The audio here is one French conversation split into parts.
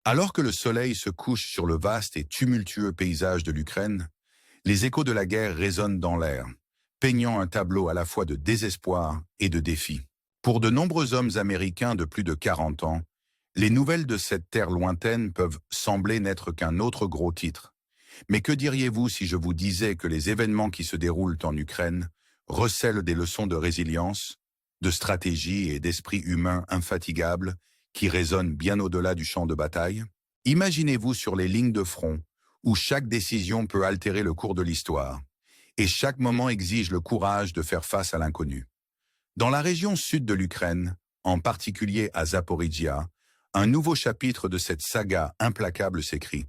Alors que le soleil se couche sur le vaste et tumultueux paysage de l'Ukraine, les échos de la guerre résonnent dans l'air, peignant un tableau à la fois de désespoir et de défi. Pour de nombreux hommes américains de plus de 40 ans, les nouvelles de cette terre lointaine peuvent sembler n'être qu'un autre gros titre. Mais que diriez-vous si je vous disais que les événements qui se déroulent en Ukraine recèlent des leçons de résilience, de stratégie et d'esprit humain infatigable qui résonnent bien au-delà du champ de bataille? Imaginez-vous sur les lignes de front, où chaque décision peut altérer le cours de l'histoire, et chaque moment exige le courage de faire face à l'inconnu. Dans la région sud de l'Ukraine, en particulier à Zaporizhia, un nouveau chapitre de cette saga implacable s'écrit.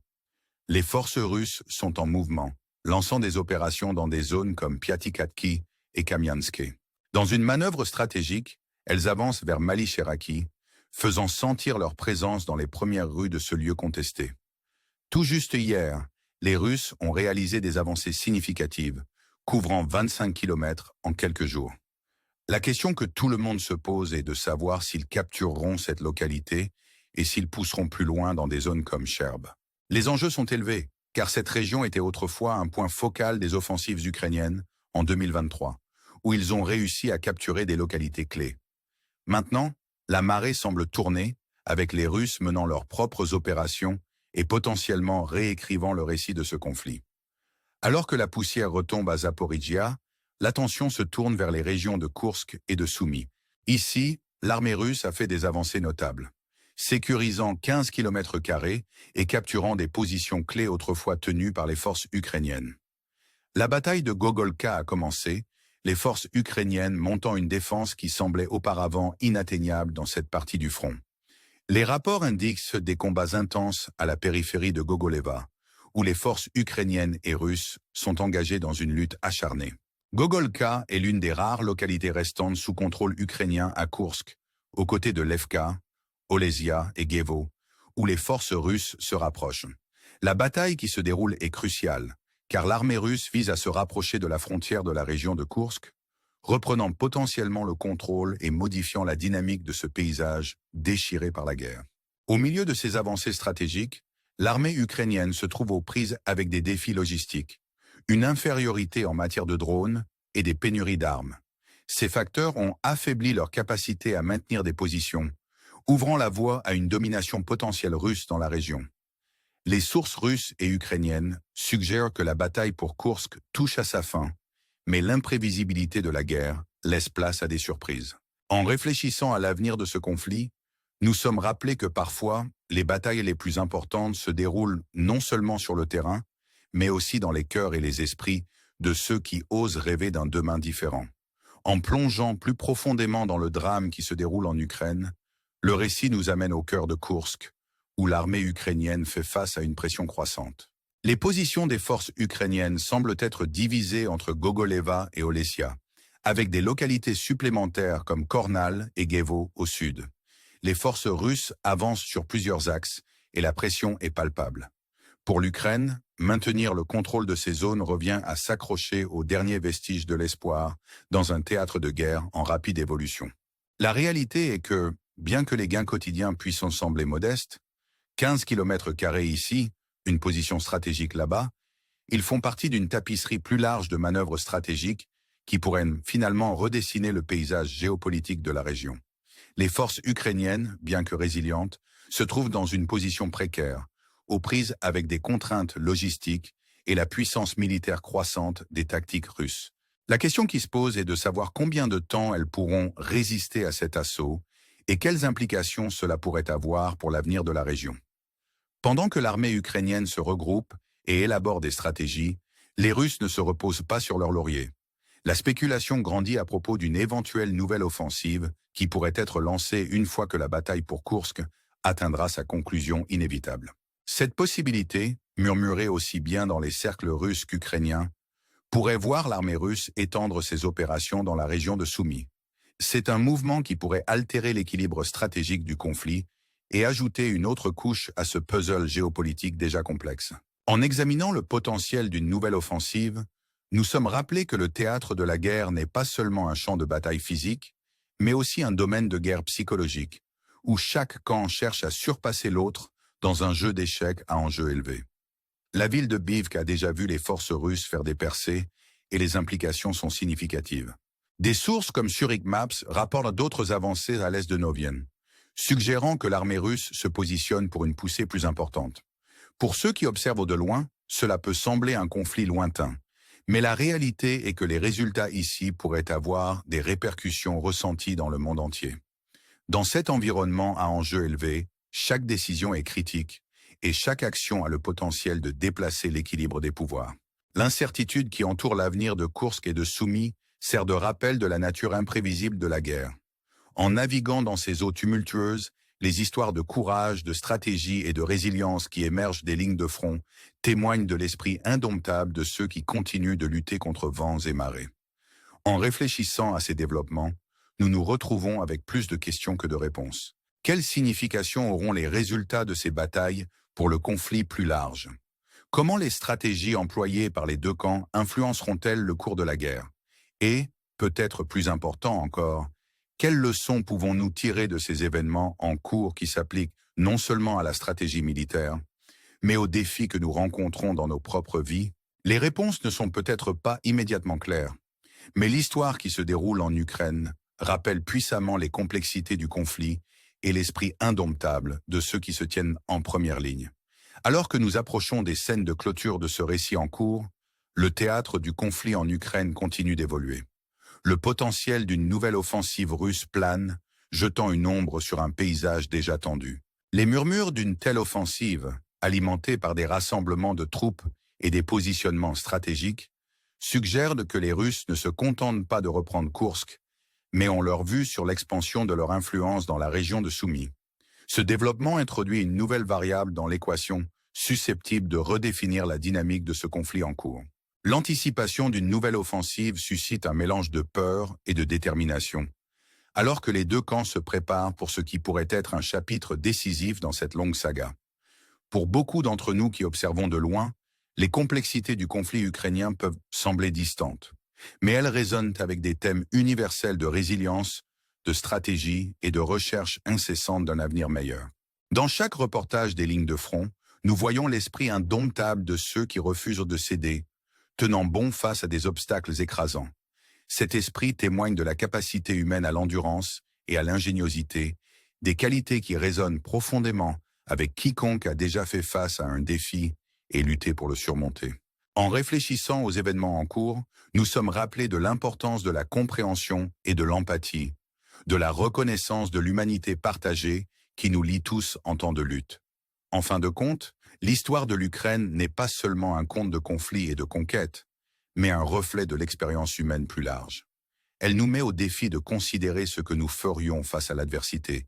Les forces russes sont en mouvement, lançant des opérations dans des zones comme Piatikatki et Kamianske. Dans une manœuvre stratégique, elles avancent vers Mali-Cheraki, faisant sentir leur présence dans les premières rues de ce lieu contesté. Tout juste hier, les Russes ont réalisé des avancées significatives, couvrant 25 kilomètres en quelques jours. La question que tout le monde se pose est de savoir s'ils captureront cette localité et s'ils pousseront plus loin dans des zones comme Cherb. Les enjeux sont élevés, car cette région était autrefois un point focal des offensives ukrainiennes en 2023, où ils ont réussi à capturer des localités clés. Maintenant, la marée semble tourner, avec les Russes menant leurs propres opérations et potentiellement réécrivant le récit de ce conflit. Alors que la poussière retombe à Zaporizhia, l'attention se tourne vers les régions de Koursk et de Soumy. Ici, l'armée russe a fait des avancées notables, sécurisant 15 km² et capturant des positions clés autrefois tenues par les forces ukrainiennes. La bataille de Gogolka a commencé, les forces ukrainiennes montant une défense qui semblait auparavant inatteignable dans cette partie du front. Les rapports indiquent des combats intenses à la périphérie de Gogoleva, où les forces ukrainiennes et russes sont engagées dans une lutte acharnée. Gogolka est l'une des rares localités restantes sous contrôle ukrainien à Koursk, aux côtés de Levka, Olesia et Gevo, où les forces russes se rapprochent. La bataille qui se déroule est cruciale, car l'armée russe vise à se rapprocher de la frontière de la région de Koursk, reprenant potentiellement le contrôle et modifiant la dynamique de ce paysage déchiré par la guerre. Au milieu de ces avancées stratégiques, l'armée ukrainienne se trouve aux prises avec des défis logistiques, une infériorité en matière de drones et des pénuries d'armes. Ces facteurs ont affaibli leur capacité à maintenir des positions, ouvrant la voie à une domination potentielle russe dans la région. Les sources russes et ukrainiennes suggèrent que la bataille pour Koursk touche à sa fin, mais l'imprévisibilité de la guerre laisse place à des surprises. En réfléchissant à l'avenir de ce conflit, nous sommes rappelés que parfois, les batailles les plus importantes se déroulent non seulement sur le terrain, mais aussi dans les cœurs et les esprits de ceux qui osent rêver d'un demain différent. En plongeant plus profondément dans le drame qui se déroule en Ukraine, le récit nous amène au cœur de Koursk, où l'armée ukrainienne fait face à une pression croissante. Les positions des forces ukrainiennes semblent être divisées entre Gogoleva et Olesia, avec des localités supplémentaires comme Kornal et Gevo au sud. Les forces russes avancent sur plusieurs axes et la pression est palpable. Pour l'Ukraine, maintenir le contrôle de ces zones revient à s'accrocher aux derniers vestiges de l'espoir dans un théâtre de guerre en rapide évolution. La réalité est que, bien que les gains quotidiens puissent en sembler modestes, 15 km² ici, une position stratégique là-bas, ils font partie d'une tapisserie plus large de manœuvres stratégiques qui pourraient finalement redessiner le paysage géopolitique de la région. Les forces ukrainiennes, bien que résilientes, se trouvent dans une position précaire, aux prises avec des contraintes logistiques et la puissance militaire croissante des tactiques russes. La question qui se pose est de savoir combien de temps elles pourront résister à cet assaut et quelles implications cela pourrait avoir pour l'avenir de la région. Pendant que l'armée ukrainienne se regroupe et élabore des stratégies, les Russes ne se reposent pas sur leur laurier. La spéculation grandit à propos d'une éventuelle nouvelle offensive qui pourrait être lancée une fois que la bataille pour Koursk atteindra sa conclusion inévitable. Cette possibilité, murmurée aussi bien dans les cercles russes qu'ukrainiens, pourrait voir l'armée russe étendre ses opérations dans la région de Soumy. C'est un mouvement qui pourrait altérer l'équilibre stratégique du conflit et ajouter une autre couche à ce puzzle géopolitique déjà complexe. En examinant le potentiel d'une nouvelle offensive, nous sommes rappelés que le théâtre de la guerre n'est pas seulement un champ de bataille physique, mais aussi un domaine de guerre psychologique, où chaque camp cherche à surpasser l'autre dans un jeu d'échecs à enjeu élevé. La ville de Bivk a déjà vu les forces russes faire des percées et les implications sont significatives. Des sources comme Zurich Maps rapportent d'autres avancées à l'est de Novien, suggérant que l'armée russe se positionne pour une poussée plus importante. Pour ceux qui observent de loin, cela peut sembler un conflit lointain, mais la réalité est que les résultats ici pourraient avoir des répercussions ressenties dans le monde entier. Dans cet environnement à enjeu élevé, chaque décision est critique et chaque action a le potentiel de déplacer l'équilibre des pouvoirs. L'incertitude qui entoure l'avenir de Koursk et de Soumy sert de rappel de la nature imprévisible de la guerre. En naviguant dans ces eaux tumultueuses, les histoires de courage, de stratégie et de résilience qui émergent des lignes de front témoignent de l'esprit indomptable de ceux qui continuent de lutter contre vents et marées. En réfléchissant à ces développements, nous nous retrouvons avec plus de questions que de réponses. Quelle signification auront les résultats de ces batailles pour le conflit plus large? Comment les stratégies employées par les deux camps influenceront-elles le cours de la guerre? Et, peut-être plus important encore, quelles leçons pouvons-nous tirer de ces événements en cours qui s'appliquent non seulement à la stratégie militaire, mais aux défis que nous rencontrons dans nos propres vies? Les réponses ne sont peut-être pas immédiatement claires, mais l'histoire qui se déroule en Ukraine rappelle puissamment les complexités du conflit et l'esprit indomptable de ceux qui se tiennent en première ligne. Alors que nous approchons des scènes de clôture de ce récit en cours, le théâtre du conflit en Ukraine continue d'évoluer. Le potentiel d'une nouvelle offensive russe plane, jetant une ombre sur un paysage déjà tendu. Les murmures d'une telle offensive, alimentée par des rassemblements de troupes et des positionnements stratégiques, suggèrent que les Russes ne se contentent pas de reprendre Koursk, mais ont leur vue sur l'expansion de leur influence dans la région de Soumy. Ce développement introduit une nouvelle variable dans l'équation, susceptible de redéfinir la dynamique de ce conflit en cours. L'anticipation d'une nouvelle offensive suscite un mélange de peur et de détermination, alors que les deux camps se préparent pour ce qui pourrait être un chapitre décisif dans cette longue saga. Pour beaucoup d'entre nous qui observons de loin, les complexités du conflit ukrainien peuvent sembler distantes, mais elles résonnent avec des thèmes universels de résilience, de stratégie et de recherche incessante d'un avenir meilleur. Dans chaque reportage des lignes de front, nous voyons l'esprit indomptable de ceux qui refusent de céder, tenant bon face à des obstacles écrasants. Cet esprit témoigne de la capacité humaine à l'endurance et à l'ingéniosité, des qualités qui résonnent profondément avec quiconque a déjà fait face à un défi et lutté pour le surmonter. En réfléchissant aux événements en cours, nous sommes rappelés de l'importance de la compréhension et de l'empathie, de la reconnaissance de l'humanité partagée qui nous lie tous en temps de lutte. En fin de compte, l'histoire de l'Ukraine n'est pas seulement un conte de conflits et de conquêtes, mais un reflet de l'expérience humaine plus large. Elle nous met au défi de considérer ce que nous ferions face à l'adversité,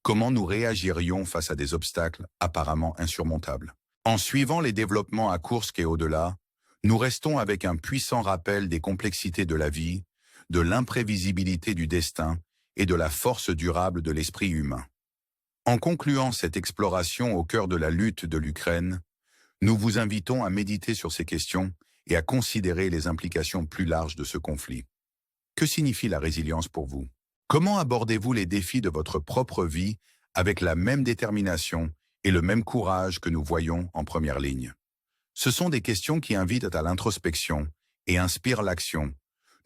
comment nous réagirions face à des obstacles apparemment insurmontables. En suivant les développements à Koursk et au-delà, nous restons avec un puissant rappel des complexités de la vie, de l'imprévisibilité du destin et de la force durable de l'esprit humain. En concluant cette exploration au cœur de la lutte de l'Ukraine, nous vous invitons à méditer sur ces questions et à considérer les implications plus larges de ce conflit. Que signifie la résilience pour vous? Comment abordez-vous les défis de votre propre vie avec la même détermination et le même courage que nous voyons en première ligne? Ce sont des questions qui invitent à l'introspection et inspirent l'action,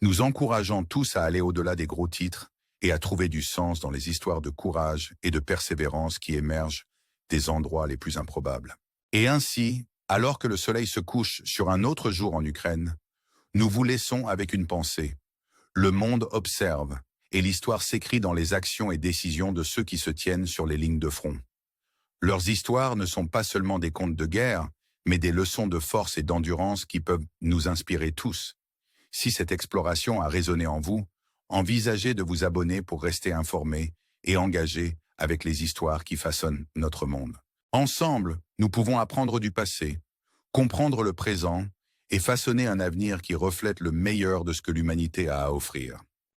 nous encourageant tous à aller au-delà des gros titres et à trouver du sens dans les histoires de courage et de persévérance qui émergent des endroits les plus improbables. Et ainsi, alors que le soleil se couche sur un autre jour en Ukraine, nous vous laissons avec une pensée. Le monde observe, et l'histoire s'écrit dans les actions et décisions de ceux qui se tiennent sur les lignes de front. Leurs histoires ne sont pas seulement des contes de guerre, mais des leçons de force et d'endurance qui peuvent nous inspirer tous. Si cette exploration a résonné en vous, envisagez de vous abonner pour rester informé et engagé avec les histoires qui façonnent notre monde. Ensemble, nous pouvons apprendre du passé, comprendre le présent et façonner un avenir qui reflète le meilleur de ce que l'humanité a à offrir.